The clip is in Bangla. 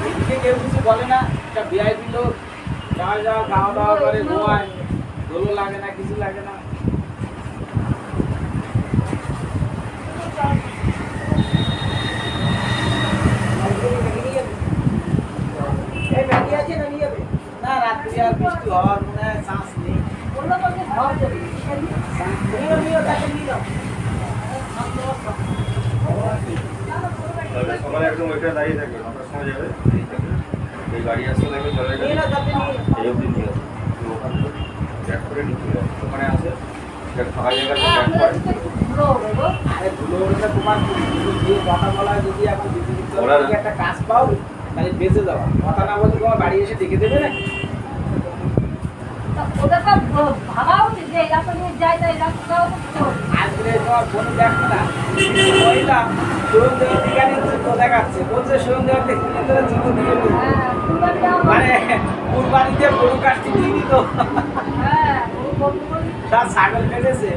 এদিকে কেউ কিছু বলে না, একটা ভিআইপি লোক যাওয়া খাওয়া দাওয়া করে ঘুমায়, দোলো লাগে না, কিছু লাগে না। না রাত্রি আর বৃষ্টি হওয়ার মনে হয় চান্স নেই। সকালে একদম ওইটা দাঁড়িয়ে থাকবে, 9টার সময় যাবে, এই গাড়ি আসতে লাগবে, চলে যাবে এই অবধি নিয়ে আসবে। তো ওখান থেকে ব্যাক করে নিতে হবে, ওখানে আসে ফাঁকা জায়গায় ব্যাক করে। আরে ধুলো ওটা তোমার যে কথা বলা, যদি এখন বিদ্যুৎ একটা কাজ পাও তাহলে বেঁচে যাওয়া, কথা না বলতে তোমার বাড়ি এসে ডেকে দেবে না। আজকে তোমার ফোনে দেখো না, মহিলা সুরেন্দ্র অধিকারী জুতো দেখাচ্ছে, বলছে সুরেন্দ্র অধিকারী জুতো দিয়ে দিল, মানে কুরবানি দিয়ে গরু কাটতে দিয়ে দিত, তার ছাগল কেটেছে।